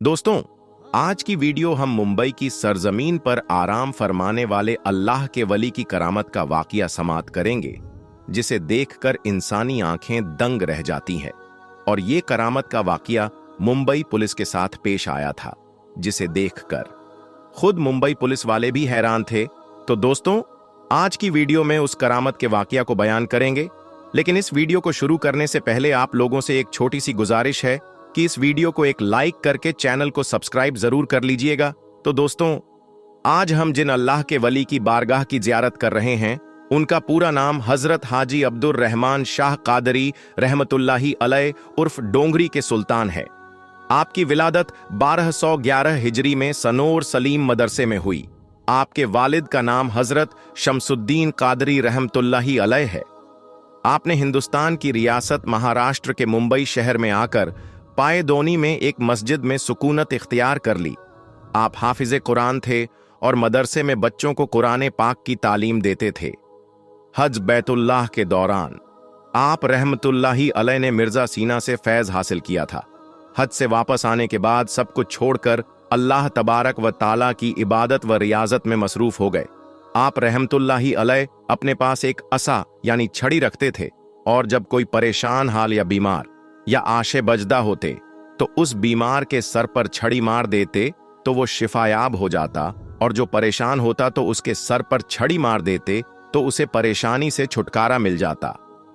दोस्तों, आज की वीडियो हम मुंबई की सरजमीन पर आराम फरमाने वाले अल्लाह के वली की करामत का वाकया समाअत करेंगे, जिसे देखकर इंसानी आंखें दंग रह जाती हैं। और ये करामत का वाकया मुंबई पुलिस के साथ पेश आया था, जिसे देखकर खुद मुंबई पुलिस वाले भी हैरान थे। तो दोस्तों, आज की वीडियो में उस करामत के वाकया को बयान करेंगे। लेकिन इस वीडियो को शुरू करने से पहले आप लोगों से एक छोटी सी गुजारिश है कि इस वीडियो को एक लाइक करके चैनल को सब्सक्राइब जरूर कर लीजिएगा। तो दोस्तों, आज हम जिन अल्लाह के वली की बारगाह की जियारत कर रहे हैं, उनका पूरा नाम हजरत हाजी अब्दुर रहमान शाह कादरी रहमतुल्लाही अलैह उर्फ डोंगरी के सुल्तान है। आपकी विलादत 1211 हिजरी में सनोर सलीम मदरसे में हुई। आपके वालिद का नाम हजरत शमसुद्दीन कादरी रहमतुल्लाही अलैह है। आपने हिंदुस्तान की रियासत महाराष्ट्र के मुंबई शहर में आकर पायदोनी में एक मस्जिद में सुकूनत इख्तियार कर ली। आप हाफिज़े कुरान थे और मदरसे में बच्चों को कुरान पाक की तालीम देते थे। हज बैतुल्लाह के दौरान आप रहमतुल्लाही अलैह ने मिर्जा सीना से फैज़ हासिल किया था। हज से वापस आने के बाद सब कुछ छोड़कर अल्लाह तबारक व ताला की इबादत व रियाजत में मसरूफ हो गए। आप रहमतुल्लाही अलैह अपने पास एक असा यानी छड़ी रखते थे, और जब कोई परेशान हाल या बीमार या आशे बजदा होते तो उस बीमार के सर पर छड़ी मार देते तो वो शिफायाब हो जाता, और जो परेशान होता तो उसके सर पर छड़ी मार देते तो उसे परेशानी से छुटकारा मिल जाता।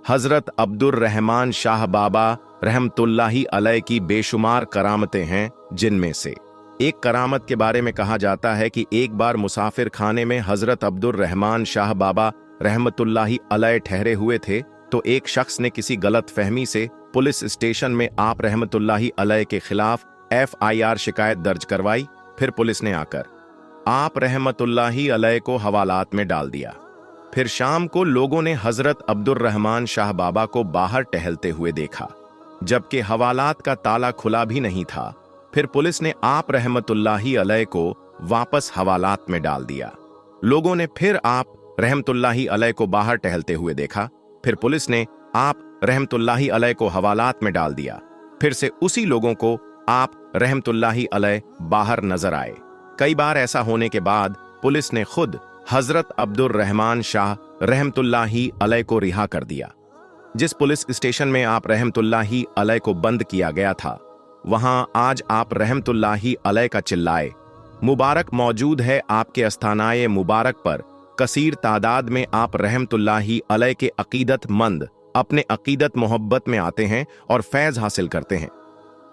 हजरत अब्दुर रहमान शाह बाबा रहमतुल्लाही अलैह की बेशुमार करामतें हैं, जिनमें से एक करामत के बारे में कहा जाता है कि एक बार मुसाफिर खाने में हजरत अब्दुर रहमान शाह बाबा रहमतुल्लाही अलैह ठहरे हुए थे तो एक शख्स ने किसी गलत फहमी से पुलिस स्टेशन में आप रहमतुल्लाही अलैह के खिलाफ FIR शिकायत दर्ज करवाई। फिर पुलिस ने आकर आप रहमतुल्लाही अलैह को हवालात में डाल दिया। फिर शाम को लोगों ने हजरत अब्दुर रहमान शाह बाबा को बाहर टहलते हुए देखा, जबकि हवालात का ताला खुला भी नहीं था। फिर पुलिस ने आप रहमतुल्लाही अलैह को वापस हवालात में डाल दिया। लोगों ने फिर आप रहमतुल्लाही अलैह को बाहर टहलते हुए देखा। फिर पुलिस ने आप रहमतुल्लाही अलैह को हवालात में डाल दिया। फिर से उसी लोगों को आप रहमतुल्लाही अलैह बाहर नजर आए। कई बार ऐसा होने के बाद पुलिस ने खुद हजरत अब्दुर रहमान शाह रहमतुल्लाही अलैह को रिहा कर दिया। जिस पुलिस स्टेशन में आप रहमतुल्लाही अलैह को बंद किया गया था, वहां आज आप रहमतुल्लाही अलैह का चिल्लाए मुबारक मौजूद है। आपके अस्थानाए मुबारक पर कसीर तादाद में आप रहमतुल्लाही अलैह के अकीदतमंद अपने अकीदत मोहब्बत में आते हैं और फैज़ हासिल करते हैं।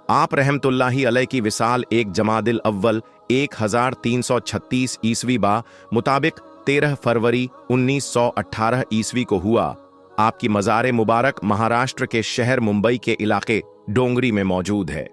आप रहमतुल्लाही अलैह की विसाल 1 जमादिल अव्वल 1336 ईस्वी बा मुताबिक 13 फरवरी 1918 ईस्वी को हुआ। आपकी मज़ार मुबारक महाराष्ट्र के शहर मुंबई के इलाके डोंगरी में मौजूद है।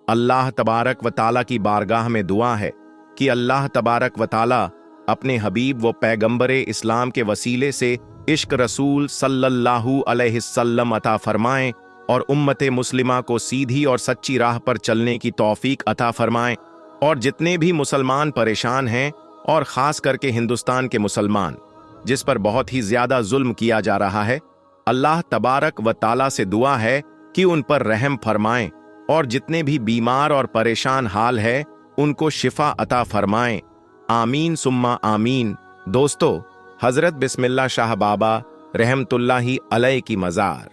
अल्लाह तबारक व ताला की बारगाह में दुआ है कि अल्लाह तबारक व ताला अपने हबीब व पैगंबरे इस्लाम के वसीले से इश्क रसूल सल्लल्लाहु अलैहि वसल्लम अता फरमाएं और उम्मते मुस्लिमा को सीधी और सच्ची राह पर चलने की तौफीक अता फरमाएं। और जितने भी मुसलमान परेशान हैं, और ख़ास करके हिंदुस्तान के मुसलमान जिस पर बहुत ही ज़्यादा जुल्म किया जा रहा है, अल्लाह तबारक व ताला से दुआ है कि उन पर रहम फरमाएं, और जितने भी बीमार और परेशान हाल है उनको शिफा अता फरमाएं। आमीन सुम्मा आमीन। दोस्तों, हजरत बिस्मिल्लाह शाह बाबा रहमतुल्लाही अलैह की मज़ार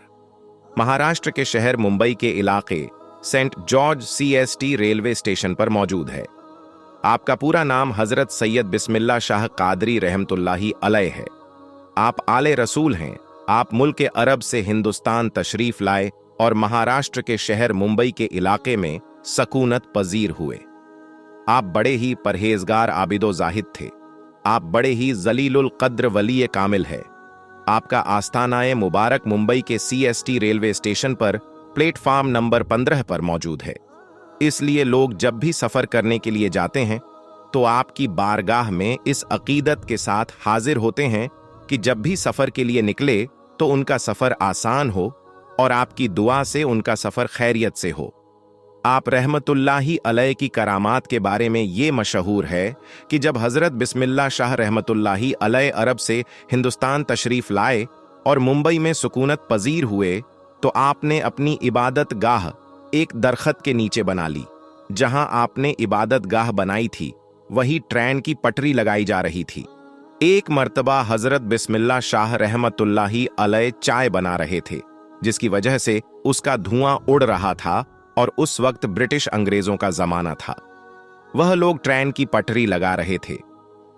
महाराष्ट्र के शहर मुंबई के इलाके saint George CST railway station पर मौजूद है। आपका पूरा नाम हजरत सैयद बिस्मिल्लाह शाह कादरी रहमतुल्लाही अलैह है। आप आले रसूल हैं। आप मुल्क अरब से हिंदुस्तान तशरीफ लाए और महाराष्ट्र के शहर मुंबई के इलाके में सकूनत पजीर हुए। आप बड़े ही परहेजगार आबिदो जाहिद थे। आप बड़े ही जलीलुल कद्र वली कामिल है। आपका आस्थानाए मुबारक मुंबई के CST रेलवे स्टेशन पर प्लेटफार्म नंबर 15 पर मौजूद है। इसलिए लोग जब भी सफर करने के लिए जाते हैं तो आपकी बारगाह में इस अकीदत के साथ हाजिर होते हैं कि जब भी सफर के लिए निकले तो उनका सफर आसान हो और आपकी दुआ से उनका सफर खैरियत से हो। आप रहमतुल्लाही अलैह की करामात के बारे में ये मशहूर है कि जब हजरत बिस्मिल्लाह शाह रहमतुल्लाही अलैह अरब से हिंदुस्तान तशरीफ लाए और मुंबई में सुकूनत पजीर हुए तो आपने अपनी इबादत गाह एक दरख्त के नीचे बना ली। जहां आपने इबादत गाह बनाई थी वही ट्रेन की पटरी लगाई जा रही थी। एक मर्तबा हजरत बिस्मिल्लाह शाह रहमतुल्लाही अलैह चाय बना रहे थे, जिसकी वजह से उसका धुआं उड़ रहा था और उस वक्त ब्रिटिश अंग्रेजों का जमाना था। वह लोग ट्रेन की पटरी लगा रहे थे।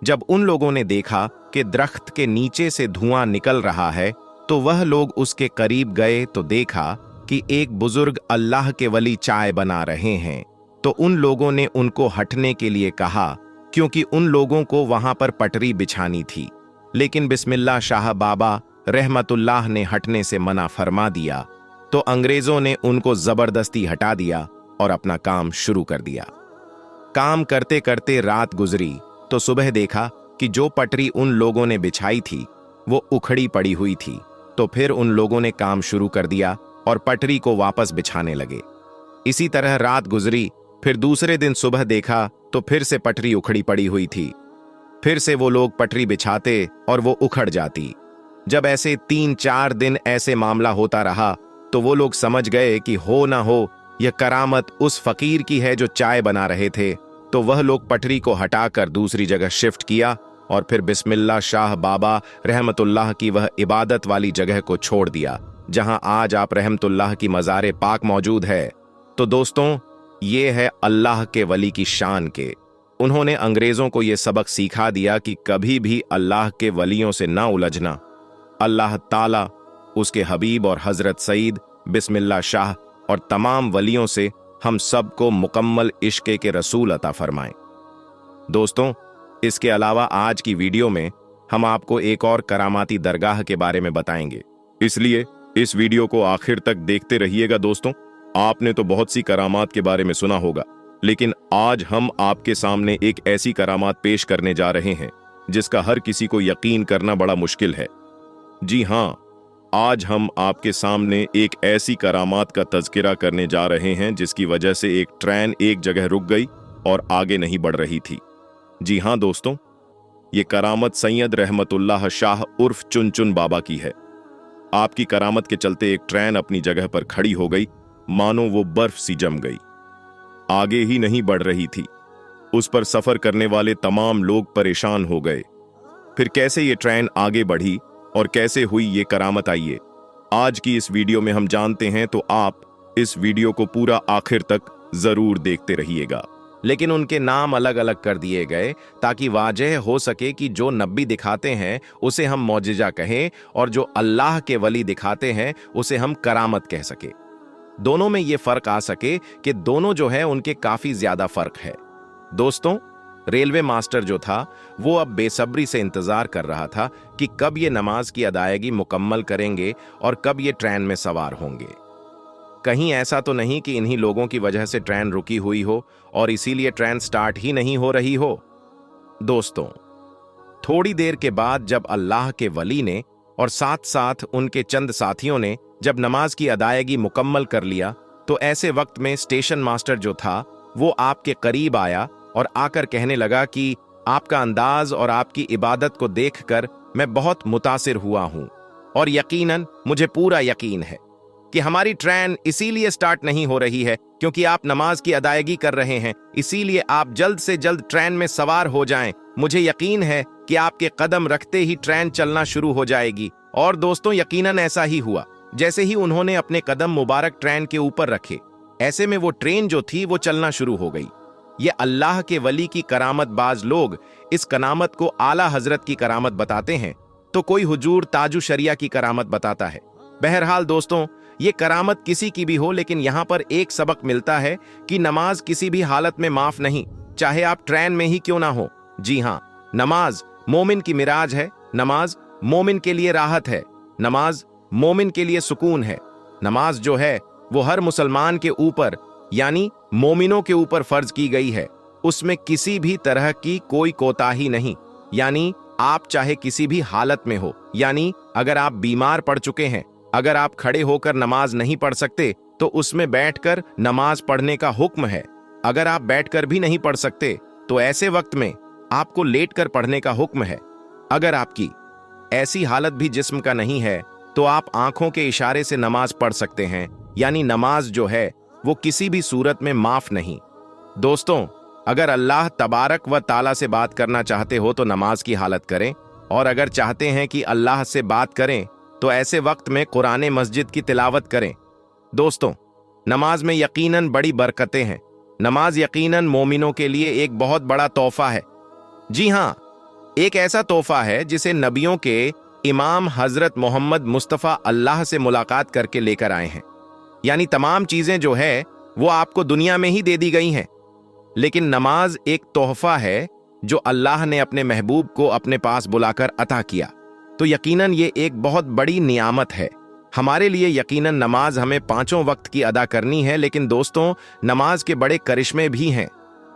जब उन लोगों ने देखा कि दरख्त के नीचे से धुआं निकल रहा है तो वह लोग उसके करीब गए तो देखा कि एक बुजुर्ग अल्लाह के वली चाय बना रहे हैं। तो उन लोगों ने उनको हटने के लिए कहा, क्योंकि उन लोगों को वहां पर पटरी बिछानी थी। लेकिन बिस्मिल्लाह शाह बाबा रहमतुल्लाह ने हटने से मना फरमा दिया, तो अंग्रेजों ने उनको जबरदस्ती हटा दिया और अपना काम शुरू कर दिया। काम करते करते रात गुजरी तो सुबह देखा कि जो पटरी उन लोगों ने बिछाई थी वो उखड़ी पड़ी हुई थी। तो फिर उन लोगों ने काम शुरू कर दिया और पटरी को वापस बिछाने लगे। इसी तरह रात गुजरी, फिर दूसरे दिन सुबह देखा तो फिर से पटरी उखड़ी पड़ी हुई थी। फिर से वो लोग पटरी बिछाते और वो उखड़ जाती। जब ऐसे 3-4 दिन ऐसे मामला होता रहा तो वो लोग समझ गए कि हो ना हो यह करामत उस फकीर की है जो चाय बना रहे थे। तो वह लोग पटरी को हटाकर दूसरी जगह शिफ्ट किया और फिर बिस्मिल्लाह शाह बाबा रहमतुल्लाह की वह इबादत वाली जगह को छोड़ दिया, जहां आज आप रहमतुल्लाह की मज़ार पाक मौजूद है। तो दोस्तों, ये है अल्लाह के वली की शान के। उन्होंने अंग्रेजों को यह सबक सिखा दिया कि कभी भी अल्लाह के वलियों से ना उलझना। अल्लाह ताला उसके हबीब और हजरत सईद बिस्मिल्लाह शाह और तमाम वलियों से हम सबको मुकम्मल इश्क़ के रसूल अता फरमाएं। दोस्तों, इसके अलावा आज की वीडियो में हम आपको एक और करामाती दरगाह के बारे में बताएंगे, इसलिए इस वीडियो को आखिर तक देखते रहिएगा। दोस्तों, आपने तो बहुत सी करामात के बारे में सुना होगा, लेकिन आज हम आपके सामने एक ऐसी करामात पेश करने जा रहे हैं जिसका हर किसी को यकीन करना बड़ा मुश्किल है। जी हाँ, आज हम आपके सामने एक ऐसी करामात का तज़किरा करने जा रहे हैं जिसकी वजह से एक ट्रेन एक जगह रुक गई और आगे नहीं बढ़ रही थी। जी हाँ दोस्तों, ये करामत सैयद रहमतुल्लाह शाह उर्फ चुन बाबा की है। आपकी करामत के चलते एक ट्रेन अपनी जगह पर खड़ी हो गई, मानो वो बर्फ सी जम गई, आगे ही नहीं बढ़ रही थी। उस पर सफर करने वाले तमाम लोग परेशान हो गए। फिर कैसे ये ट्रेन आगे बढ़ी और कैसे हुई ये करामत, आइए आज की इस वीडियो में हम जानते हैं। तो आप इस वीडियो को पूरा आखिर तक जरूर देखते रहिएगा। लेकिन उनके नाम अलग अलग कर दिए गए ताकि वाजह हो सके कि जो नबी दिखाते हैं उसे हम मौजिजा कहें और जो अल्लाह के वली दिखाते हैं उसे हम करामत कह सके। दोनों में ये फर्क आ सके कि दोनों जो है उनके काफी ज्यादा फर्क है। दोस्तों, रेलवे मास्टर जो था वो अब बेसब्री से इंतजार कर रहा था कि कब ये नमाज की अदायगी मुकम्मल करेंगे और कब ये ट्रेन में सवार होंगे। कहीं ऐसा तो नहीं कि इन्हीं लोगों की वजह से ट्रेन रुकी हुई हो और इसीलिए ट्रेन स्टार्ट ही नहीं हो रही हो। दोस्तों, थोड़ी देर के बाद जब अल्लाह के वली ने और साथ साथ उनके चंद साथियों ने जब नमाज की अदायगी मुकम्मल कर लिया तो ऐसे वक्त में स्टेशन मास्टर जो था वो आपके करीब आया और आकर कहने लगा कि आपका अंदाज और आपकी इबादत को देखकर मैं बहुत मुतासिर हुआ हूं और यकीनन मुझे पूरा यकीन है कि हमारी ट्रेन इसीलिए स्टार्ट नहीं हो रही है क्योंकि आप नमाज की अदायगी कर रहे हैं, इसीलिए आप जल्द से जल्द ट्रेन में सवार हो जाएं। मुझे यकीन है कि आपके कदम रखते ही ट्रेन चलना शुरू हो जाएगी। और दोस्तों, यकीनन ऐसा ही हुआ। जैसे ही उन्होंने अपने कदम मुबारक ट्रेन के ऊपर रखे, ऐसे में वो ट्रेन जो थी वो चलना शुरू हो गई। ये अल्लाह के वली की करामत। बाज लोग इस करामत को आला हजरत की करामत बताते हैं तो कोई हुजूर ताजु शरिया की करामत बताता है। बहरहाल दोस्तों, ये करामत किसी की भी हो, लेकिन यहाँ पर एक सबक मिलता है कि नमाज किसी भी हालत में माफ नहीं, चाहे आप ट्रेन में ही क्यों ना हो। जी हाँ, नमाज मोमिन की मिराज है, नमाज मोमिन के लिए राहत है, नमाज मोमिन के लिए सुकून है। नमाज जो है वो हर मुसलमान के ऊपर यानी मोमिनों के ऊपर फर्ज की गई है। उसमें किसी भी तरह की कोई कोताही नहीं, यानी आप चाहे किसी भी हालत में हो, यानी अगर आप बीमार पड़ चुके हैं, अगर आप खड़े होकर नमाज नहीं पढ़ सकते तो उसमें बैठकर नमाज पढ़ने का हुक्म है। अगर आप बैठकर भी नहीं पढ़ सकते तो ऐसे वक्त में आपको लेटकर पढ़ने का हुक्म है। अगर आपकी ऐसी हालत भी जिस्म का नहीं है तो आप आंखों के इशारे से नमाज पढ़ सकते हैं, यानी नमाज जो है वो किसी भी सूरत में माफ नहीं। दोस्तों, अगर अल्लाह तबारक व ताला से बात करना चाहते हो तो नमाज की हालत करें, और अगर चाहते हैं कि अल्लाह से बात करें तो ऐसे वक्त में कुरान मस्जिद की तिलावत करें। दोस्तों, नमाज में यकीनन बड़ी बरकतें हैं। नमाज यकीनन मोमिनों के लिए एक बहुत बड़ा तोहफा है। जी हाँ, एक ऐसा तोहफा है जिसे नबियों के इमाम हजरत मोहम्मद मुस्तफ़ा अल्लाह से मुलाकात करके लेकर आए हैं। यानी तमाम चीजें जो है वो आपको दुनिया में ही दे दी गई हैं, लेकिन नमाज एक तोहफा है जो अल्लाह ने अपने महबूब को अपने पास बुलाकर अता किया। तो यकीनन ये एक बहुत बड़ी नियामत है हमारे लिए। यकीनन नमाज हमें 5 वक्त की अदा करनी है, लेकिन दोस्तों, नमाज के बड़े करिश्मे भी हैं।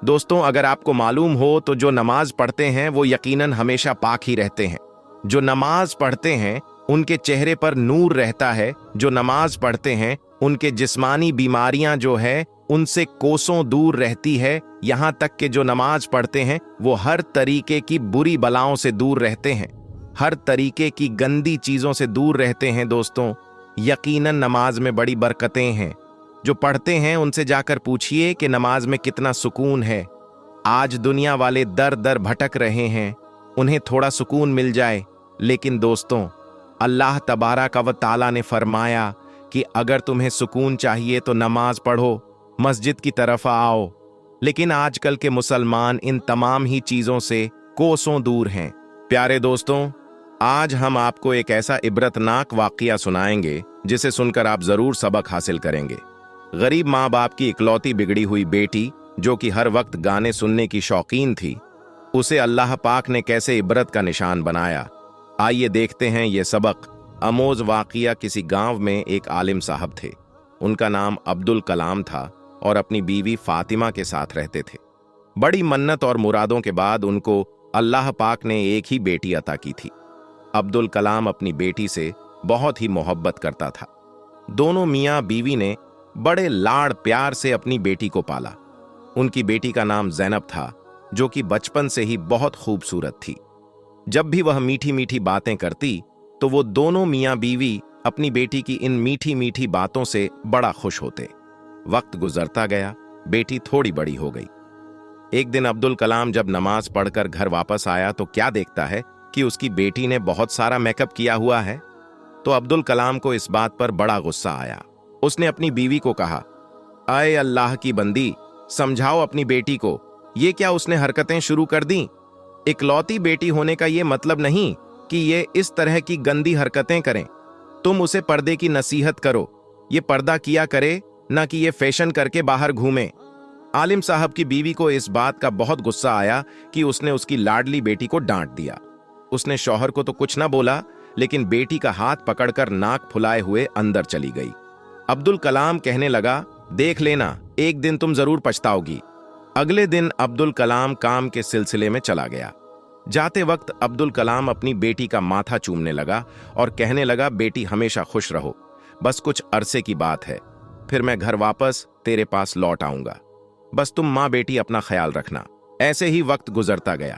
दोस्तों, अगर आपको मालूम हो तो जो नमाज पढ़ते हैं वो यकीनन हमेशा पाक ही रहते हैं। जो नमाज पढ़ते हैं उनके चेहरे पर नूर रहता है। जो नमाज पढ़ते हैं उनके जिस्मानी बीमारियां जो है उनसे कोसों दूर रहती है। यहां तक कि जो नमाज पढ़ते हैं वो हर तरीके की बुरी बलाओं से दूर रहते हैं, हर तरीके की गंदी चीजों से दूर रहते हैं। दोस्तों, यकीनन नमाज में बड़ी बरकतें हैं। जो पढ़ते हैं उनसे जाकर पूछिए कि नमाज में कितना सुकून है। आज दुनिया वाले दर दर भटक रहे हैं, उन्हें थोड़ा सुकून मिल जाए। लेकिन दोस्तों, अल्लाह तबारक व ताला ने फरमाया कि अगर तुम्हें सुकून चाहिए तो नमाज पढ़ो, मस्जिद की तरफ आओ। लेकिन आजकल के मुसलमान इन तमाम ही चीजों से कोसों दूर हैं। प्यारे दोस्तों, आज हम आपको एक ऐसा इबरतनाक वाकया सुनाएंगे जिसे सुनकर आप जरूर सबक हासिल करेंगे। गरीब माँ बाप की इकलौती बिगड़ी हुई बेटी जो कि हर वक्त गाने सुनने की शौकीन थी, उसे अल्लाह पाक ने कैसे इबरत का निशान बनाया। आइए देखते हैं ये सबक अमोज वाकया। किसी गांव में एक आलिम साहब थे। उनका नाम अब्दुल कलाम था और अपनी बीवी फातिमा के साथ रहते थे। बड़ी मन्नत और मुरादों के बाद उनको अल्लाह पाक ने एक ही बेटी अता की थी। अब्दुल कलाम अपनी बेटी से बहुत ही मोहब्बत करता था। दोनों मियाँ बीवी ने बड़े लाड़ प्यार से अपनी बेटी को पाला। उनकी बेटी का नाम ज़ैनब था, जो कि बचपन से ही बहुत खूबसूरत थी। जब भी वह मीठी मीठी बातें करती तो वो दोनों मियाँ बीवी अपनी बेटी की इन मीठी मीठी बातों से बड़ा खुश होते। वक्त गुजरता गया, बेटी थोड़ी बड़ी हो गई। एक दिन अब्दुल कलाम जब नमाज पढ़कर घर वापस आया तो क्या देखता है कि उसकी बेटी ने बहुत सारा मेकअप किया हुआ है। तो अब्दुल कलाम को इस बात पर बड़ा गुस्सा आया। उसने अपनी बीवी को कहा, आए अल्लाह की बंदी, समझाओ अपनी बेटी को, ये क्या उसने हरकतें शुरू कर दी। इकलौती बेटी होने का ये मतलब नहीं कि ये इस तरह की गंदी हरकतें करें। तुम उसे पर्दे की नसीहत करो, ये पर्दा किया करे, ना कि ये फैशन करके बाहर घूमे। आलिम साहब की बीवी को इस बात का बहुत गुस्सा आया कि उसने उसकी लाडली बेटी को डांट दिया। उसने शौहर को तो कुछ ना बोला, लेकिन बेटी का हाथ पकड़कर नाक फुलाए हुए अंदर चली गई। अब्दुल कलाम कहने लगा, देख लेना, एक दिन तुम जरूर पछताओगी। अगले दिन अब्दुल कलाम काम के सिलसिले में चला गया। जाते वक्त अब्दुल कलाम अपनी बेटी का माथा चूमने लगा और कहने लगा, बेटी हमेशा खुश रहो, बस कुछ अरसे की बात है, फिर मैं घर वापस तेरे पास लौट आऊंगा। बस तुम माँ बेटी अपना ख्याल रखना। ऐसे ही वक्त गुजरता गया।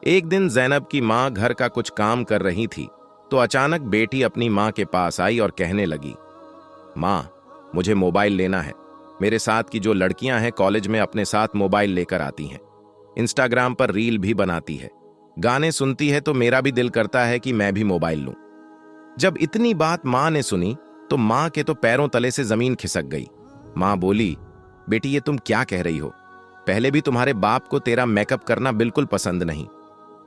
एक दिन ज़ैनब की माँ घर का कुछ काम कर रही थी तो अचानक बेटी अपनी माँ के पास आई और कहने लगी, माँ, मुझे मोबाइल लेना है। मेरे साथ की जो लड़कियां हैं कॉलेज में अपने साथ मोबाइल लेकर आती हैं, इंस्टाग्राम पर रील भी बनाती है, गाने सुनती है, तो मेरा भी दिल करता है कि मैं भी मोबाइल लूं। जब इतनी बात माँ ने सुनी तो माँ के तो पैरों तले से जमीन खिसक गई। माँ बोली, बेटी ये तुम क्या कह रही हो? पहले भी तुम्हारे बाप को तेरा मेकअप करना बिल्कुल पसंद नहीं,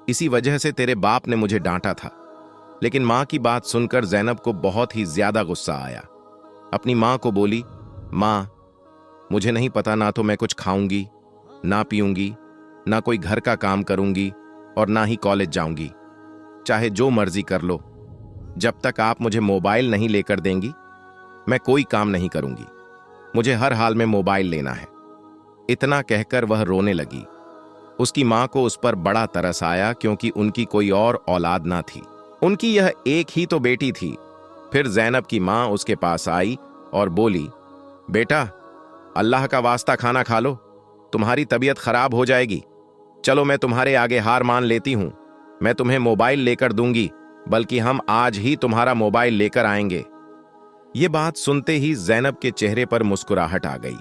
इसी वजह से तेरे बाप ने मुझे डांटा था। लेकिन माँ की बात सुनकर ज़ैनब को बहुत ही ज्यादा गुस्सा आया। अपनी माँ को बोली, माँ, मुझे नहीं पता, ना तो मैं कुछ खाऊंगी, ना पीऊंगी, ना कोई घर का काम करूंगी और ना ही कॉलेज जाऊंगी। चाहे जो मर्जी कर लो, जब तक आप मुझे मोबाइल नहीं लेकर देंगी मैं कोई काम नहीं करूंगी। मुझे हर हाल में मोबाइल लेना है। इतना कहकर वह रोने लगी। उसकी माँ को उस पर बड़ा तरस आया क्योंकि उनकी कोई और औलाद ना थी, उनकी यह एक ही तो बेटी थी। फिर ज़ैनब की माँ उसके पास आई और बोली, बेटा, अल्लाह का वास्ता खाना खा लो, तुम्हारी तबीयत खराब हो जाएगी। चलो मैं तुम्हारे आगे हार मान लेती हूं, मैं तुम्हें मोबाइल लेकर दूंगी, बल्कि हम आज ही तुम्हारा मोबाइल लेकर आएंगे। ये बात सुनते ही ज़ैनब के चेहरे पर मुस्कुराहट आ गई।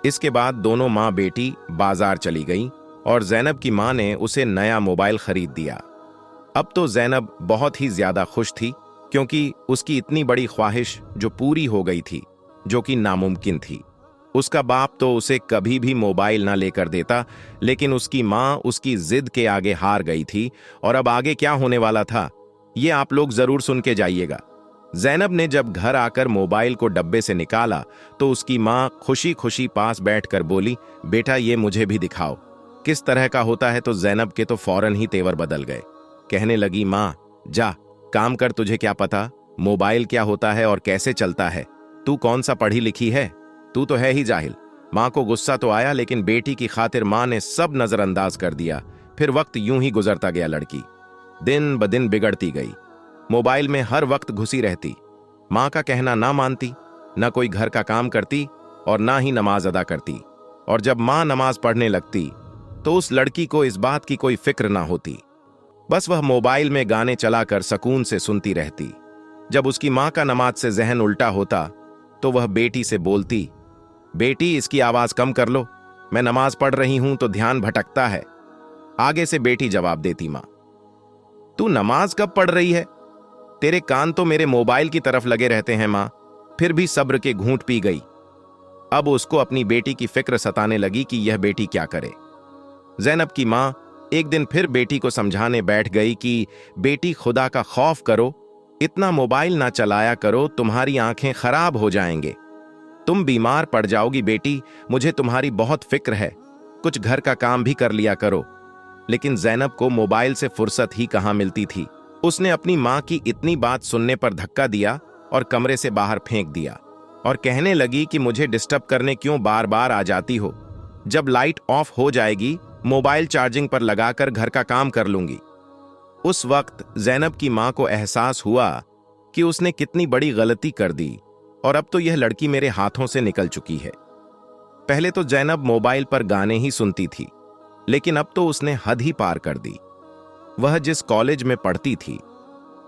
इसके बाद दोनों माँ बेटी बाजार चली गई और जैनब की माँ ने उसे नया मोबाइल खरीद दिया। अब तो जैनब बहुत ही ज्यादा खुश थी, क्योंकि उसकी इतनी बड़ी ख्वाहिश जो पूरी हो गई थी, जो कि नामुमकिन थी। उसका बाप तो उसे कभी भी मोबाइल ना लेकर देता, लेकिन उसकी माँ उसकी जिद के आगे हार गई थी। और अब आगे क्या होने वाला था, ये आप लोग जरूर सुन के जाइएगा। जैनब ने जब घर आकर मोबाइल को डब्बे से निकाला तो उसकी माँ खुशी खुशी पास बैठकर बोली, बेटा ये मुझे भी दिखाओ किस तरह का होता है। तो जैनब के तो फौरन ही तेवर बदल गए। कहने लगी, माँ जा काम कर, तुझे क्या पता मोबाइल क्या होता है और कैसे चलता है। तू कौन सा पढ़ी लिखी है, तू तो है ही जाहिल। माँ को गुस्सा तो आया, लेकिन बेटी की खातिर माँ ने सब नजरअंदाज कर दिया। फिर वक्त यूं ही गुजरता गया। लड़की दिन ब दिन बिगड़ती गई, मोबाइल में हर वक्त घुसी रहती, माँ का कहना ना मानती, ना कोई घर का काम करती और ना ही नमाज अदा करती। और जब माँ नमाज पढ़ने लगती तो उस लड़की को इस बात की कोई फिक्र ना होती, बस वह मोबाइल में गाने चलाकर सुकून से सुनती रहती। जब उसकी माँ का नमाज से जहन उल्टा होता तो वह बेटी से बोलती, बेटी इसकी आवाज कम कर लो, मैं नमाज पढ़ रही हूं तो ध्यान भटकता है। आगे से बेटी जवाब देती, माँ तू नमाज कब पढ़ रही है, तेरे कान तो मेरे मोबाइल की तरफ लगे रहते हैं। माँ फिर भी सब्र के घूंट पी गई। अब उसको अपनी बेटी की फिक्र सताने लगी कि यह बेटी क्या करे। जैनब की माँ एक दिन फिर बेटी को समझाने बैठ गई कि बेटी खुदा का खौफ करो, इतना मोबाइल ना चलाया करो, तुम्हारी आंखें खराब हो जाएंगे, तुम बीमार पड़ जाओगी। बेटी मुझे तुम्हारी बहुत फिक्र है, कुछ घर का काम भी कर लिया करो। लेकिन जैनब को मोबाइल से फुर्सत ही कहां मिलती थी। उसने अपनी माँ की इतनी बात सुनने पर धक्का दिया और कमरे से बाहर फेंक दिया और कहने लगी कि मुझे डिस्टर्ब करने क्यों बार बार आ जाती हो, जब लाइट ऑफ हो जाएगी मोबाइल चार्जिंग पर लगाकर घर का काम कर लूंगी। उस वक्त जैनब की माँ को एहसास हुआ कि उसने कितनी बड़ी गलती कर दी और अब तो यह लड़की मेरे हाथों से निकल चुकी है। पहले तो जैनब मोबाइल पर गाने ही सुनती थी, लेकिन अब तो उसने हद ही पार कर दी। वह जिस कॉलेज में पढ़ती थी,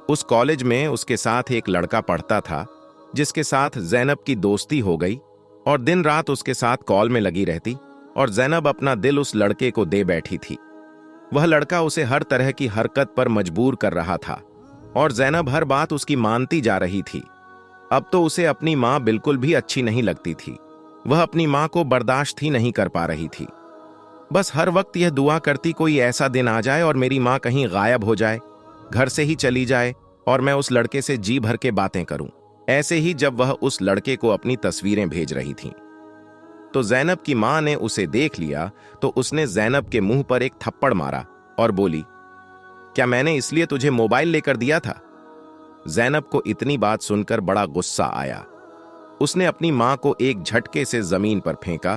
उस कॉलेज में उसके साथ एक लड़का पढ़ता था, जिसके साथ जैनब की दोस्ती हो गई और दिन रात उसके साथ कॉल में लगी रहती। और जैनब अपना दिल उस लड़के को दे बैठी थी। वह लड़का उसे हर तरह की हरकत पर मजबूर कर रहा था और जैनब हर बात उसकी मानती जा रही थी। अब तो उसे अपनी माँ बिल्कुल भी अच्छी नहीं लगती थी। वह अपनी माँ को बर्दाश्त ही नहीं कर पा रही थी। बस हर वक्त यह दुआ करती कोई ऐसा दिन आ जाए और मेरी माँ कहीं गायब हो जाए, घर से ही चली जाए और मैं उस लड़के से जी भर के बातें करूं। ऐसे ही जब वह उस लड़के को अपनी तस्वीरें भेज रही थीं, तो जैनब की माँ ने उसे देख लिया तो उसने जैनब के मुंह पर एक थप्पड़ मारा और बोली, क्या मैंने इसलिए तुझे मोबाइल लेकर दिया था। जैनब को इतनी बात सुनकर बड़ा गुस्सा आया। उसने अपनी माँ को एक झटके से जमीन पर फेंका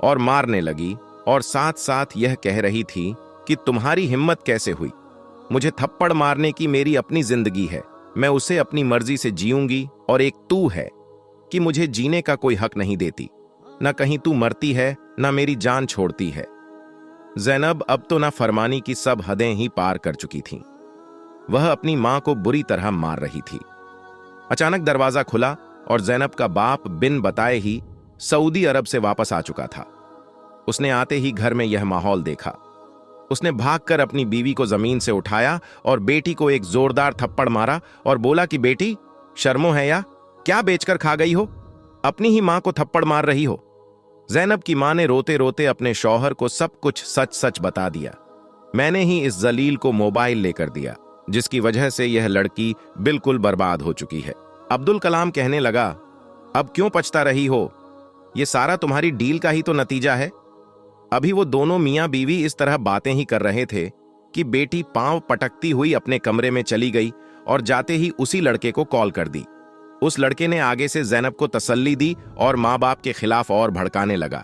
और मारने लगी और साथ साथ यह कह रही थी कि तुम्हारी हिम्मत कैसे हुई, मुझे थप्पड़ मारने की, मेरी अपनी जिंदगी है, मैं उसे अपनी मर्जी से जीऊंगी और एक तू है कि मुझे जीने का कोई हक नहीं देती, न कहीं तू मरती है न मेरी जान छोड़ती है। जैनब अब तो ना फरमानी की सब हदें ही पार कर चुकी थीं। वह अपनी मां को बुरी तरह मार रही थी। अचानक दरवाजा खुला और जैनब का बाप बिन बताए ही सऊदी अरब से वापस आ चुका था। उसने आते ही घर में यह माहौल देखा। उसने भागकर अपनी बीवी को जमीन से उठाया और बेटी को एक जोरदार थप्पड़ मारा और बोला कि बेटी शर्मो है या, क्या बेचकर खा गई हो, अपनी ही मां को थप्पड़ मार रही हो। जैनब की मां ने रोते रोते अपने शौहर को सब कुछ सच सच बता दिया। मैंने ही इस जलील को मोबाइल लेकर दिया, जिसकी वजह से यह लड़की बिल्कुल बर्बाद हो चुकी है। अब्दुल कलाम कहने लगा, अब क्यों पछता रही हो, यह सारा तुम्हारी डील का ही तो नतीजा है। अभी वो दोनों मियां बीवी इस तरह बातें ही कर रहे थे कि बेटी पांव पटकती हुई अपने कमरे में चली गई और जाते ही उसी लड़के को कॉल कर दी। उस लड़के ने आगे से जैनब को तसल्ली दी और माँ बाप के खिलाफ और भड़काने लगा।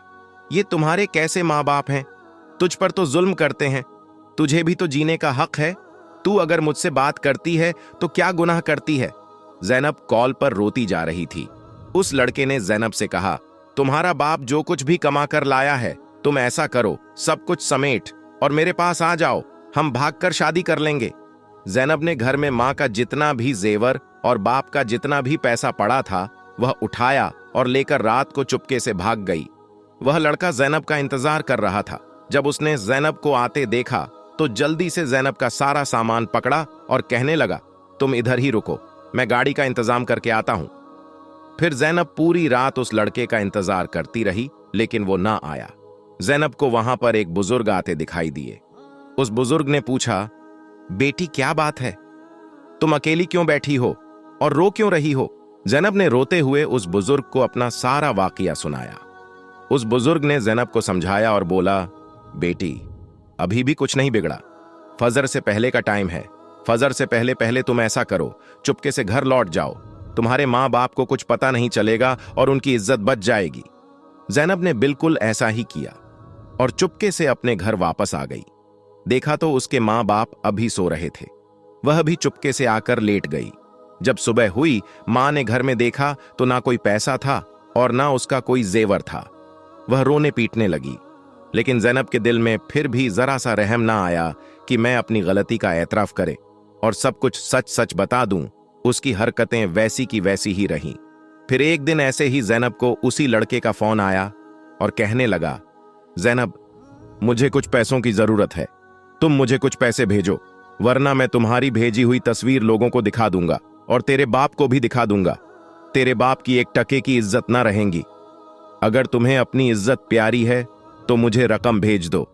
ये तुम्हारे कैसे माँ बाप हैं, तुझ पर तो जुल्म करते हैं, तुझे भी तो जीने का हक है, तू अगर मुझसे बात करती है तो क्या गुनाह करती है। जैनब कॉल पर रोती जा रही थी। उस लड़के ने जैनब से कहा, तुम्हारा बाप जो कुछ भी कमा कर लाया है, तुम ऐसा करो, सब कुछ समेट और मेरे पास आ जाओ, हम भागकर शादी कर लेंगे। जैनब ने घर में माँ का जितना भी जेवर और बाप का जितना भी पैसा पड़ा था वह उठाया और लेकर रात को चुपके से भाग गई। वह लड़का जैनब का इंतजार कर रहा था। जब उसने जैनब को आते देखा तो जल्दी से जैनब का सारा सामान पकड़ा और कहने लगा, तुम इधर ही रुको, मैं गाड़ी का इंतजाम करके आता हूं। फिर जैनब पूरी रात उस लड़के का इंतजार करती रही, लेकिन वो ना आया। जैनब को वहां पर एक बुजुर्ग आते दिखाई दिए। उस बुजुर्ग ने पूछा, बेटी क्या बात है, तुम अकेली क्यों बैठी हो और रो क्यों रही हो? जैनब ने रोते हुए उस बुजुर्ग को अपना सारा वाकया सुनाया। उस बुजुर्ग ने जैनब को समझाया और बोला, बेटी अभी भी कुछ नहीं बिगड़ा, फजर से पहले का टाइम है। फजर से पहले पहले तुम ऐसा करो, चुपके से घर लौट जाओ, तुम्हारे माँ बाप को कुछ पता नहीं चलेगा और उनकी इज्जत बच जाएगी। जैनब ने बिल्कुल ऐसा ही किया और चुपके से अपने घर वापस आ गई। देखा तो उसके माँ बाप अभी सो रहे थे। वह भी चुपके से आकर लेट गई। जब सुबह हुई, माँ ने घर में देखा तो ना कोई पैसा था और ना उसका कोई जेवर था। वह रोने पीटने लगी, लेकिन जैनब के दिल में फिर भी जरा सा रहम ना आया कि मैं अपनी गलती का एतराफ करे और सब कुछ सच सच बता दूं। उसकी हरकतें वैसी की वैसी ही रहीं। फिर एक दिन ऐसे ही जैनब को उसी लड़के का फोन आया और कहने लगा, जैनब मुझे कुछ पैसों की जरूरत है, तुम मुझे कुछ पैसे भेजो, वरना मैं तुम्हारी भेजी हुई तस्वीर लोगों को दिखा दूंगा और तेरे बाप को भी दिखा दूंगा। तेरे बाप की एक टके की इज्जत ना रहेगी। अगर तुम्हें अपनी इज्जत प्यारी है तो मुझे रकम भेज दो।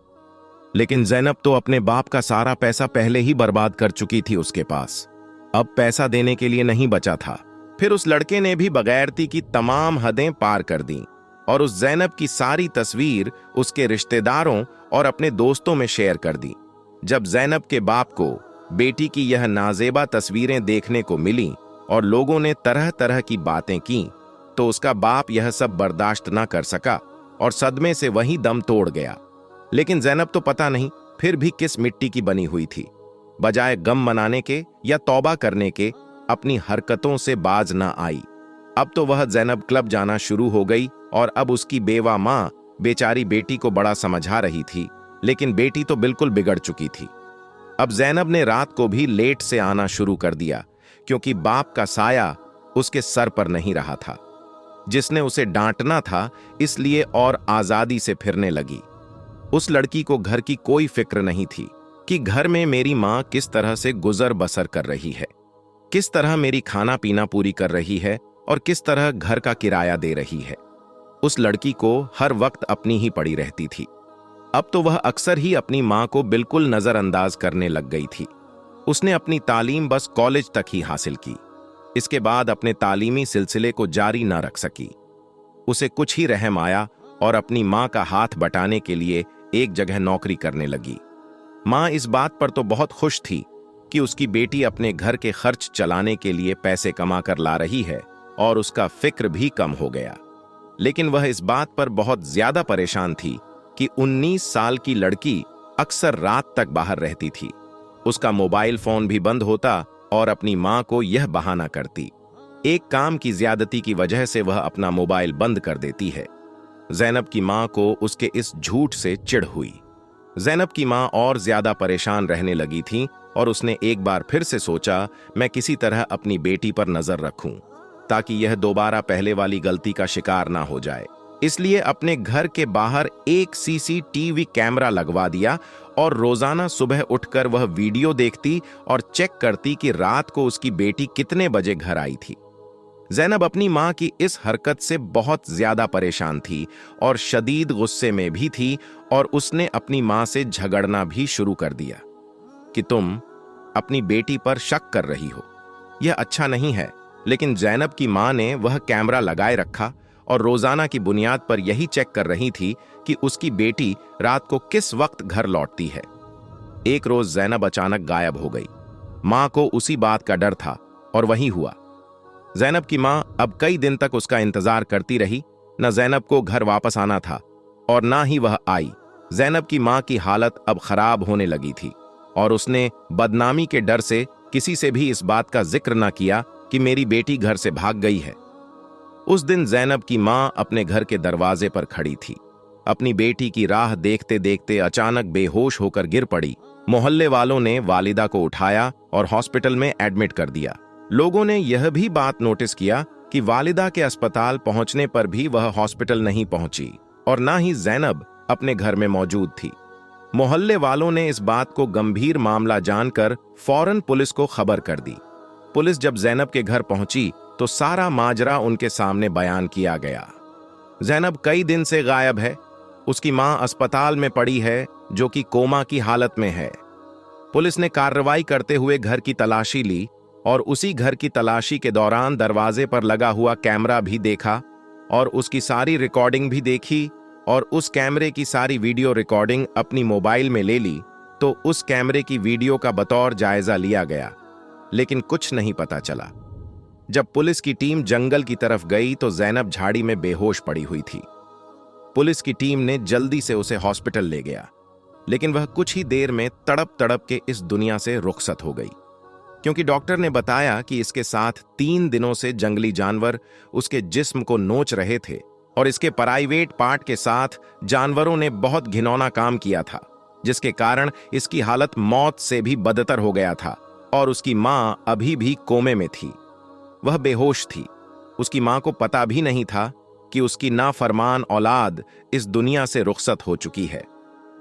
लेकिन जैनब तो अपने बाप का सारा पैसा पहले ही बर्बाद कर चुकी थी, उसके पास अब पैसा देने के लिए नहीं बचा था। फिर उस लड़के ने भी बगैरती की तमाम हदें पार कर दी और उस जैनब की सारी तस्वीर उसके रिश्तेदारों और अपने दोस्तों में शेयर कर दी। जब जैनब के बाप को बेटी की यह नाजेबा तस्वीरें देखने को मिली और लोगों ने तरह तरह की बातें की, तो उसका बाप यह सब बर्दाश्त ना कर सका और सदमे से वहीं दम तोड़ गया। लेकिन जैनब तो पता नहीं फिर भी किस मिट्टी की बनी हुई थी। बजाय गम मनाने के या तौबा करने के, अपनी हरकतों से बाज ना आई। अब तो वह जैनब क्लब जाना शुरू हो गई और अब उसकी बेवा माँ बेचारी बेटी को बड़ा समझा रही थी, लेकिन बेटी तो बिल्कुल बिगड़ चुकी थी। अब जैनब ने रात को भी लेट से आना शुरू कर दिया, क्योंकि बाप का साया उसके सर पर नहीं रहा था। जिसने उसे डांटना था, इसलिए और आजादी से फिरने लगी। उस लड़की को घर की कोई फिक्र नहीं थी कि घर में मेरी माँ किस तरह से गुजर बसर कर रही है, किस तरह मेरी खाना पीना पूरी कर रही है और किस तरह घर का किराया दे रही है। उस लड़की को हर वक्त अपनी ही पड़ी रहती थी। अब तो वह अक्सर ही अपनी माँ को बिल्कुल नजरअंदाज करने लग गई थी। उसने अपनी तालीम बस कॉलेज तक ही हासिल की। इसके बाद अपने तालीमी सिलसिले को जारी न रख सकी। उसे कुछ ही रहम आया और अपनी माँ का हाथ बटाने के लिए एक जगह नौकरी करने लगी। माँ इस बात पर तो बहुत खुश थी कि उसकी बेटी अपने घर के खर्च चलाने के लिए पैसे कमा कर ला रही है और उसका फिक्र भी कम हो गया। लेकिन वह इस बात पर बहुत ज्यादा परेशान थी कि 19 साल की लड़की अक्सर रात तक बाहर रहती थी। उसका मोबाइल फोन भी बंद होता और अपनी माँ को यह बहाना करती। एक काम की ज्यादती की वजह से वह अपना मोबाइल बंद कर देती है। जैनब की माँ को उसके इस झूठ से चिढ़ हुई। जैनब की माँ और ज्यादा परेशान रहने लगी थी और उसने एक बार फिर से सोचा, मैं किसी तरह अपनी बेटी पर नजर रखूं ताकि यह दोबारा पहले वाली गलती का शिकार ना हो जाए। इसलिए अपने घर के बाहर एक सीसीटीवी कैमरा लगवा दिया और रोजाना सुबह उठकर वह वीडियो देखती और चेक करती कि रात को उसकी बेटी कितने बजे घर आई थी। जैनब अपनी मां की इस हरकत से बहुत ज्यादा परेशान थी और शदीद गुस्से में भी थी और उसने अपनी मां से झगड़ना भी शुरू कर दिया कि तुम अपनी बेटी पर शक कर रही हो, यह अच्छा नहीं है। लेकिन जैनब की मां ने वह कैमरा लगाए रखा और रोजाना की बुनियाद पर यही चेक कर रही थी कि उसकी बेटी रात को किस वक्त घर लौटती है। एक रोज जैनब अचानक गायब हो गई। मां को उसी बात का डर था और वही हुआ। जैनब की मां अब कई दिन तक उसका इंतजार करती रही। न जैनब को घर वापस आना था और ना ही वह आई। जैनब की मां की हालत अब खराब होने लगी थी और उसने बदनामी के डर से किसी से भी इस बात का जिक्र न किया कि मेरी बेटी घर से भाग गई है। उस दिन जैनब की मां अपने घर के दरवाजे पर खड़ी थी। अपनी बेटी की राह देखते देखते अचानक बेहोश होकर गिर पड़ी। मोहल्ले वालों ने वालिदा को उठाया और हॉस्पिटल में एडमिट कर दिया। लोगों ने यह भी बात नोटिस किया कि वालिदा के अस्पताल पहुंचने पर भी वह हॉस्पिटल नहीं पहुंची। और ना ही जैनब अपने घर में मौजूद थी। मोहल्ले वालों ने इस बात को गंभीर मामला जानकर फौरन पुलिस को खबर कर दी। पुलिस जब जैनब के घर पहुंची तो सारा माजरा उनके सामने बयान किया गया। जैनब कई दिन से गायब है। उसकी मां अस्पताल में पड़ी है, जो कि कोमा की हालत में है। पुलिस ने कार्रवाई करते हुए घर की तलाशी ली और उसी घर की तलाशी के दौरान दरवाजे पर लगा हुआ कैमरा भी देखा और उसकी सारी रिकॉर्डिंग भी देखी और उस कैमरे की सारी वीडियो रिकॉर्डिंग अपनी मोबाइल में ले ली तो उस कैमरे की वीडियो का बतौर जायजा लिया गया, लेकिन कुछ नहीं पता चला। जब पुलिस की टीम जंगल की तरफ गई तो जैनब झाड़ी में बेहोश पड़ी हुई थी। पुलिस की टीम ने जल्दी से उसे हॉस्पिटल ले गया, लेकिन वह कुछ ही देर में तड़प तड़प के इस दुनिया से रुखसत हो गई, क्योंकि डॉक्टर ने बताया कि इसके साथ 3 दिनों से जंगली जानवर उसके जिस्म को नोच रहे थे और इसके प्राइवेट पार्ट के साथ जानवरों ने बहुत घिनौना काम किया था, जिसके कारण इसकी हालत मौत से भी बदतर हो गया था और उसकी मां अभी भी कोमे में थी। वह बेहोश थी। उसकी मां को पता भी नहीं था कि उसकी नाफरमान औलाद इस दुनिया से रुखसत हो चुकी है।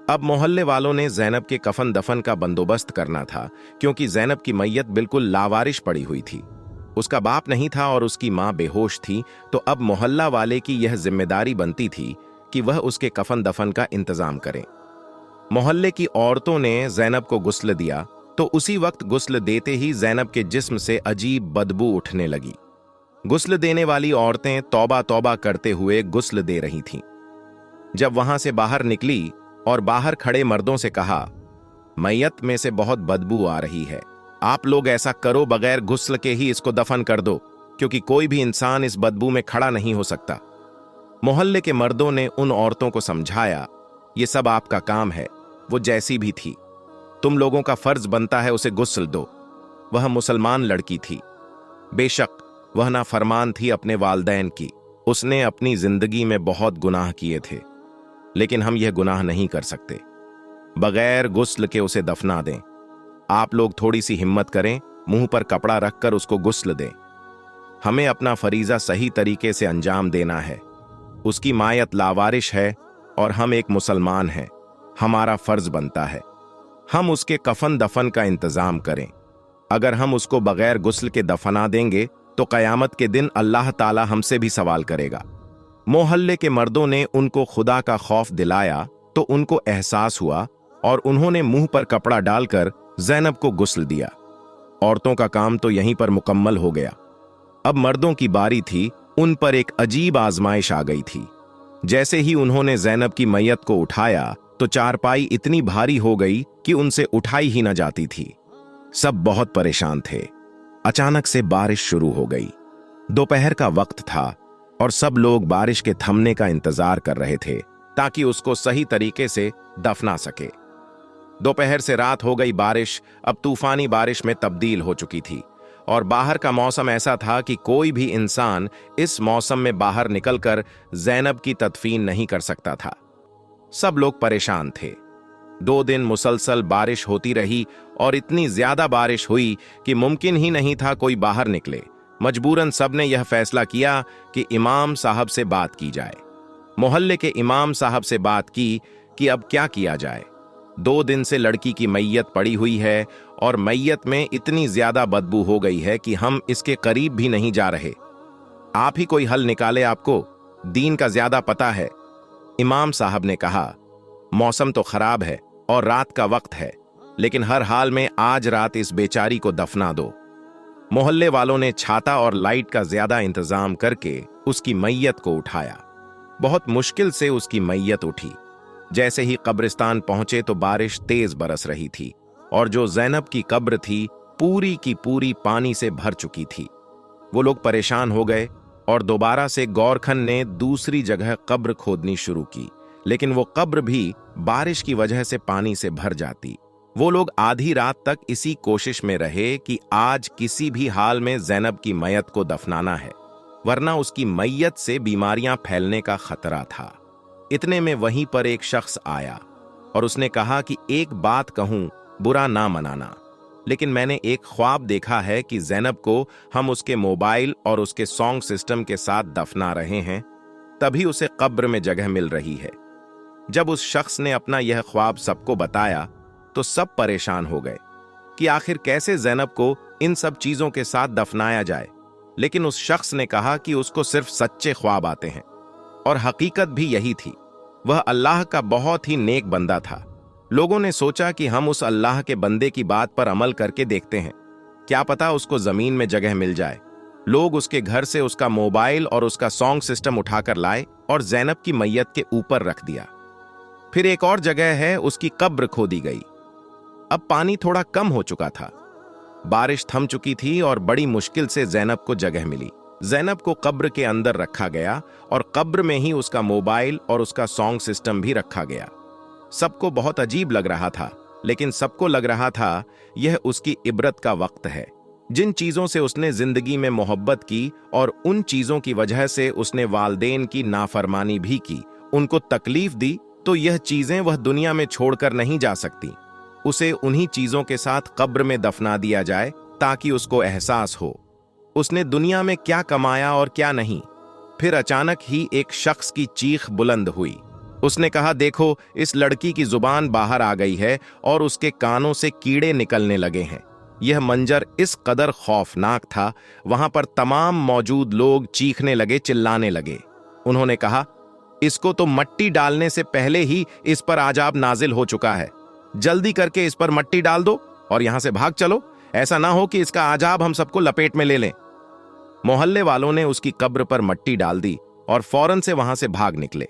अब मोहल्ले वालों ने जैनब के कफन दफन का बंदोबस्त करना था, क्योंकि जैनब की मैयत बिल्कुल लावारिश पड़ी हुई थी। उसका बाप नहीं था और उसकी मां बेहोश थी, तो अब मोहल्ला वाले की यह जिम्मेदारी बनती थी कि वह उसके कफन दफन का इंतजाम करें। मोहल्ले की औरतों ने जैनब को गुस्ल दिया, तो उसी वक्त गुस्ल देते ही जैनब के जिस्म से अजीब बदबू उठने लगी। गुस्ल देने वाली औरतें तौबा तौबा करते हुए गुस्ल दे रही थीं। जब वहां से बाहर निकली और बाहर खड़े मर्दों से कहा, मैयत में से बहुत बदबू आ रही है, आप लोग ऐसा करो, बगैर गुस्ल के ही इसको दफन कर दो, क्योंकि कोई भी इंसान इस बदबू में खड़ा नहीं हो सकता। मोहल्ले के मर्दों ने उन औरतों को समझाया, ये सब आपका काम है, वो जैसी भी थी, तुम लोगों का फर्ज बनता है उसे गुस्ल दो। वह मुसलमान लड़की थी, बेशक वह नाफरमान थी अपने वालदैन की, उसने अपनी जिंदगी में बहुत गुनाह किए थे, लेकिन हम यह गुनाह नहीं कर सकते। बगैर गुस्ल के उसे दफना दें। आप लोग थोड़ी सी हिम्मत करें, मुंह पर कपड़ा रखकर उसको गुस्ल दें। हमें अपना फरीजा सही तरीके से अंजाम देना है। उसकी मायत लावारिश है और हम एक मुसलमान हैं, हमारा फर्ज बनता है हम उसके कफन दफन का इंतजाम करें। अगर हम उसको बगैर गुस्ल के दफना देंगे तो कयामत के दिन अल्लाह ताला हमसे भी सवाल करेगा। मोहल्ले के मर्दों ने उनको खुदा का खौफ दिलाया तो उनको एहसास हुआ और उन्होंने मुंह पर कपड़ा डालकर जैनब को गुस्ल दिया। औरतों का काम तो यहीं पर मुकम्मल हो गया। अब मर्दों की बारी थी। उन पर एक अजीब आजमाइश आ गई थी। जैसे ही उन्होंने जैनब की मैयत को उठाया तो चारपाई इतनी भारी हो गई कि उनसे उठाई ही न जाती थी। सब बहुत परेशान थे। अचानक से बारिश शुरू हो गई। दोपहर का वक्त था और सब लोग बारिश के थमने का इंतजार कर रहे थे ताकि उसको सही तरीके से दफना सके। दोपहर से रात हो गई। बारिश अब तूफानी बारिश में तब्दील हो चुकी थी और बाहर का मौसम ऐसा था कि कोई भी इंसान इस मौसम में बाहर निकलकर जैनब की तदफीन नहीं कर सकता था। सब लोग परेशान थे। 2 दिन मुसलसल बारिश होती रही और इतनी ज्यादा बारिश हुई कि मुमकिन ही नहीं था कोई बाहर निकले। मजबूरन सबने यह फैसला किया कि इमाम साहब से बात की जाए। मोहल्ले के इमाम साहब से बात की कि अब क्या किया जाए। 2 दिन से लड़की की मैयत पड़ी हुई है और मैयत में इतनी ज्यादा बदबू हो गई है कि हम इसके करीब भी नहीं जा रहे। आप ही कोई हल निकाले, आपको दीन का ज्यादा पता है। इमाम साहब ने कहा, मौसम तो खराब है और रात का वक्त है, लेकिन हर हाल में आज रात इस बेचारी को दफना दो। मोहल्ले वालों ने छाता और लाइट का ज्यादा इंतजाम करके उसकी मैयत को उठाया। बहुत मुश्किल से उसकी मैयत उठी। जैसे ही कब्रिस्तान पहुंचे तो बारिश तेज बरस रही थी और जो जैनब की कब्र थी पूरी की पूरी पानी से भर चुकी थी। वो लोग परेशान हो गए और दोबारा से गौरखन ने दूसरी जगह कब्र खोदनी शुरू की, लेकिन वो कब्र भी बारिश की वजह से पानी से भर जाती। वो लोग आधी रात तक इसी कोशिश में रहे कि आज किसी भी हाल में जैनब की मैयत को दफनाना है, वरना उसकी मैयत से बीमारियां फैलने का खतरा था। इतने में वहीं पर एक शख्स आया और उसने कहा कि एक बात कहूं, बुरा ना मनाना, लेकिन मैंने एक ख्वाब देखा है कि जैनब को हम उसके मोबाइल और उसके सॉन्ग सिस्टम के साथ दफना रहे हैं। तभी उसे कब्र में जगह मिल रही है। जब उस शख्स ने अपना यह ख्वाब सबको बताया तो सब परेशान हो गए कि आखिर कैसे ज़ैनब को इन सब चीजों के साथ दफनाया जाए। लेकिन उस शख्स ने कहा कि उसको सिर्फ सच्चे ख्वाब आते हैं, और हकीकत भी यही थी। वह अल्लाह का बहुत ही नेक बंदा था। लोगों ने सोचा कि हम उस अल्लाह के बंदे की बात पर अमल करके देखते हैं, क्या पता उसको जमीन में जगह मिल जाए। लोग उसके घर से उसका मोबाइल और उसका सॉन्ग सिस्टम उठाकर लाए और ज़ैनब की मैयत के ऊपर रख दिया। फिर एक और जगह है, उसकी कब्र खोदी गई। अब पानी थोड़ा कम हो चुका था, बारिश थम चुकी थी और बड़ी मुश्किल से ज़ैनब को जगह मिली। ज़ैनब को कब्र के अंदर रखा गया और कब्र में ही उसका मोबाइल और उसका सॉन्ग सिस्टम भी रखा गया। सबको बहुत अजीब लग रहा था, लेकिन सबको लग रहा था यह उसकी इबरत का वक्त है। जिन चीजों से उसने जिंदगी में मोहब्बत की और उन चीजों की वजह से उसने वालदेन की नाफरमानी भी की, उनको तकलीफ दी, तो यह चीजें वह दुनिया में छोड़कर नहीं जा सकती। उसे उन्हीं चीजों के साथ कब्र में दफना दिया जाए ताकि उसको एहसास हो उसने दुनिया में क्या कमाया और क्या नहीं। फिर अचानक ही एक शख्स की चीख बुलंद हुई। उसने कहा, देखो, इस लड़की की जुबान बाहर आ गई है और उसके कानों से कीड़े निकलने लगे हैं। यह मंजर इस कदर खौफनाक था, वहां पर तमाम मौजूद लोग चीखने लगे, चिल्लाने लगे। उन्होंने कहा, इसको तो मट्टी डालने से पहले ही इस पर आजाब नाजिल हो चुका है। जल्दी करके इस पर मट्टी डाल दो और यहां से भाग चलो, ऐसा ना हो कि इसका आजाब हम सबको लपेट में ले लें। मोहल्ले वालों ने उसकी कब्र पर मट्टी डाल दी और फौरन से वहां से भाग निकले।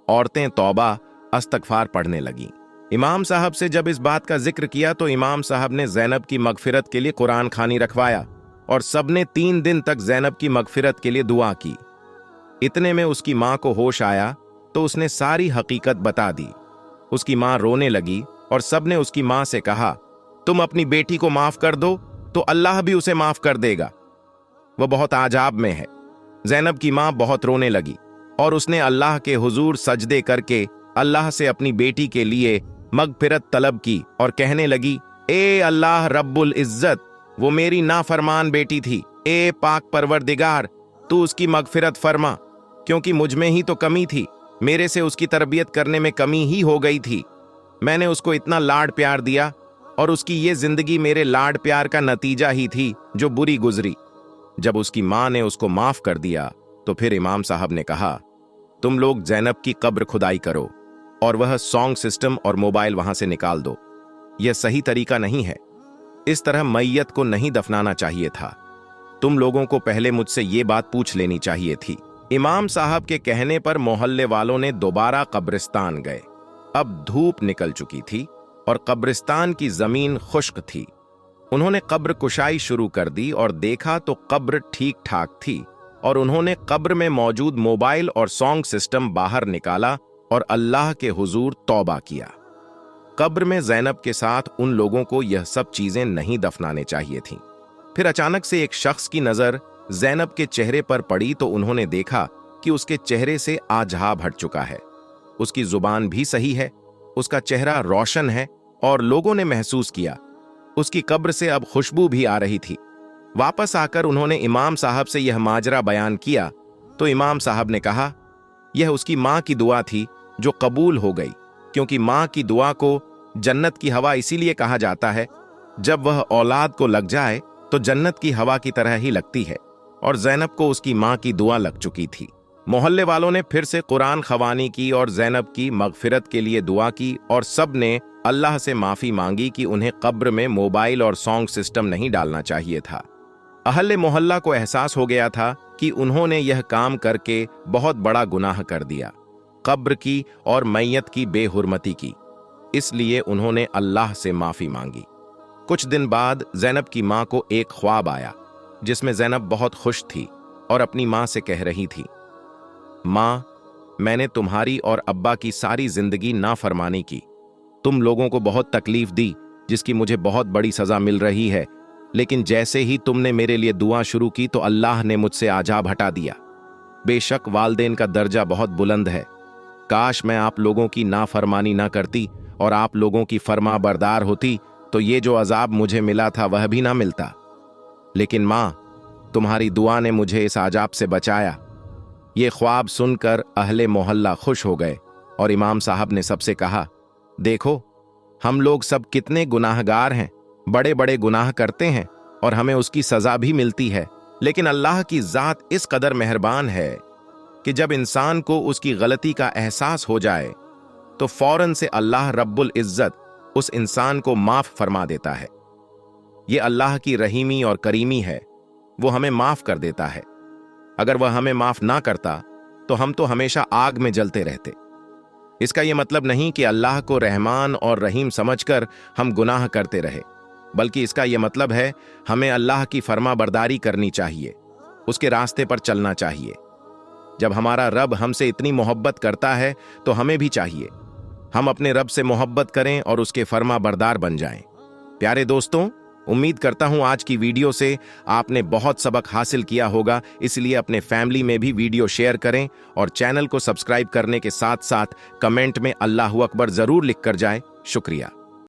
औरतें तौबा अस्तगफार पढ़ने लगीं। इमाम साहब से जब इस बात का जिक्र किया तो इमाम साहब ने ज़ैनब की मगफिरत के लिए कुरान खानी रखवाया और सबने 3 दिन तक ज़ैनब की मगफिरत के लिए दुआ की। इतने में उसकी मां को होश आया तो उसने सारी हकीकत बता दी। उसकी मां रोने लगी और सबने उसकी मां से कहा, तुम अपनी बेटी को माफ कर दो तो अल्लाह भी उसे माफ कर देगा, वह बहुत आजाब में है। ज़ैनब की मां बहुत रोने लगी और उसने अल्लाह के हुजूर सजदे करके अल्लाह से अपनी बेटी के लिए मगफिरत तलब की और कहने लगी, ए अल्लाह रब्बुल इज्जत, वो मेरी नाफरमान बेटी थी। ए पाक परवरदिगार, तू उसकी मगफिरत फरमा, क्योंकि मुझ में ही तो कमी थी, मेरे से उसकी तरबियत करने में कमी ही हो गई थी। मैंने उसको इतना लाड प्यार दिया और उसकी ये जिंदगी मेरे लाड प्यार का नतीजा ही थी जो बुरी गुजरी। जब उसकी मां ने उसको माफ कर दिया तो फिर इमाम साहब ने कहा, तुम लोग ज़ैनब की कब्र खुदाई करो और वह सॉन्ग सिस्टम और मोबाइल वहां से निकाल दो। यह सही तरीका नहीं है, इस तरह मैयत को नहीं दफनाना चाहिए था। तुम लोगों को पहले मुझसे ये बात पूछ लेनी चाहिए थी। इमाम साहब के कहने पर मोहल्ले वालों ने दोबारा कब्रिस्तान गए। अब धूप निकल चुकी थी और कब्रिस्तान की जमीन खुश्क थी। उन्होंने कब्र कुशाई शुरू कर दी और देखा तो कब्र ठीक ठाक थी और उन्होंने कब्र में मौजूद मोबाइल और सॉन्ग सिस्टम बाहर निकाला और अल्लाह के हुजूर तौबा किया। कब्र में ज़ैनब के साथ उन लोगों को यह सब चीजें नहीं दफनाने चाहिए थीं। फिर अचानक से एक शख्स की नजर ज़ैनब के चेहरे पर पड़ी तो उन्होंने देखा कि उसके चेहरे से आजाब हट चुका है। उसकी जुबान भी सही है, उसका चेहरा रोशन है और लोगों ने महसूस किया उसकी कब्र से अब खुशबू भी आ रही थी। वापस आकर उन्होंने इमाम साहब से यह माजरा बयान किया तो इमाम साहब ने कहा, यह उसकी मां की दुआ थी जो कबूल हो गई, क्योंकि मां की दुआ को जन्नत की हवा इसीलिए कहा जाता है, जब वह औलाद को लग जाए तो जन्नत की हवा की तरह ही लगती है, और ज़ैनब को उसकी मां की दुआ लग चुकी थी। मोहल्ले वालों ने फिर से कुरान खवानी की और ज़ैनब की मगफिरत के लिए दुआ की और सब ने अल्लाह से माफी मांगी कि उन्हें कब्र में मोबाइल और सॉन्ग सिस्टम नहीं डालना चाहिए था। अहले मोहल्ला को एहसास हो गया था कि उन्होंने यह काम करके बहुत बड़ा गुनाह कर दिया, कब्र की और मैयत की बेहुरमती की, इसलिए उन्होंने अल्लाह से माफी मांगी। कुछ दिन बाद ज़ैनब की मां को एक ख्वाब आया जिसमें ज़ैनब बहुत खुश थी और अपनी मां से कह रही थी, मां, मैंने तुम्हारी और अब्बा की सारी जिंदगी नाफरमानी की, तुम लोगों को बहुत तकलीफ दी जिसकी मुझे बहुत बड़ी सजा मिल रही है, लेकिन जैसे ही तुमने मेरे लिए दुआ शुरू की तो अल्लाह ने मुझसे आजाब हटा दिया। बेशक वालदेन का दर्जा बहुत बुलंद है, काश मैं आप लोगों की नाफरमानी ना करती और आप लोगों की फरमा बरदार होती तो ये जो अजाब मुझे मिला था वह भी ना मिलता। लेकिन मां, तुम्हारी दुआ ने मुझे इस आजाब से बचाया ये ख्वाब सुनकर अहले मोहल्ला खुश हो गए और इमाम साहब ने सबसे कहा, देखो हम लोग सब कितने गुनाहगार हैं, बड़े बड़े गुनाह करते हैं और हमें उसकी सजा भी मिलती है, लेकिन अल्लाह की जात इस कदर मेहरबान है कि जब इंसान को उसकी गलती का एहसास हो जाए तो फौरन से अल्लाह रब्बुल इज्जत उस इंसान को माफ फरमा देता है। ये अल्लाह की रहीमी और करीमी है, वो हमें माफ कर देता है। अगर वह हमें माफ ना करता तो हम तो हमेशा आग में जलते रहते। इसका यह मतलब नहीं कि अल्लाह को रहमान और रहीम समझकर हम गुनाह करते रहे, बल्कि इसका यह मतलब है हमें अल्लाह की फर्माबरदारी करनी चाहिए, उसके रास्ते पर चलना चाहिए। जब हमारा रब हमसे इतनी मोहब्बत करता है तो हमें भी चाहिए हम अपने रब से मोहब्बत करें और उसके फर्माबरदार बन जाएं। प्यारे दोस्तों, उम्मीद करता हूं आज की वीडियो से आपने बहुत सबक हासिल किया होगा, इसलिए अपने फैमिली में भी वीडियो शेयर करें और चैनल को सब्सक्राइब करने के साथ साथ कमेंट में अल्लाहू अकबर जरूर लिख कर जाएं। शुक्रिया।